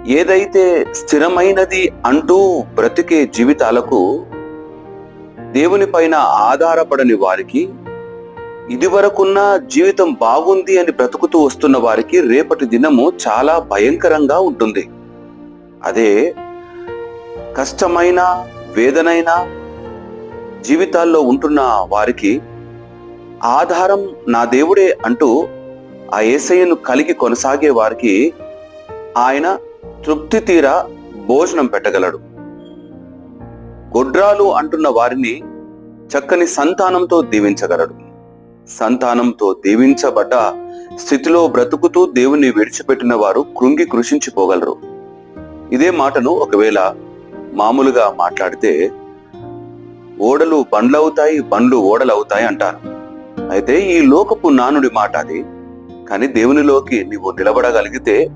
ఏదైతే స్థిరమైనది అంటూ బ్రతికే జీవితాలకు, దేవుని పైన ఆధారపడని వారికి, ఇదివరకున్న జీవితం బాగుంది అని బ్రతుకుతూ వస్తున్న వారికి రేపటి దినము చాలా భయంకరంగా ఉంటుంది. అదే కష్టమైన, వేదనైన జీవితాల్లో ఉంటున్న వారికి ఆధారం నా దేవుడే అంటూ ఆ యేసయ్యను కలిగి కొనసాగే వారికి ఆయన తృప్తి తీరా భోజనం పెట్టగలడు. గొడ్రాలు అంటున్న వారిని చక్కని సంతానంతో దీవించగలడు. సంతానంతో దీవించబడ్డ స్థితిలో బ్రతుకుతూ దేవుని విడిచిపెట్టిన వారు కృంగి కృషించిపోగలరు. ఇదే మాటను ఒకవేళ మామూలుగా మాట్లాడితే ఓడలు బండ్లవుతాయి, బండ్లు ఓడలవుతాయి అంటారు. అయితే ఈ లోకపు నానుడి మాట అది. కానీ దేవునిలోకి నీవు నిలబడగలిగితే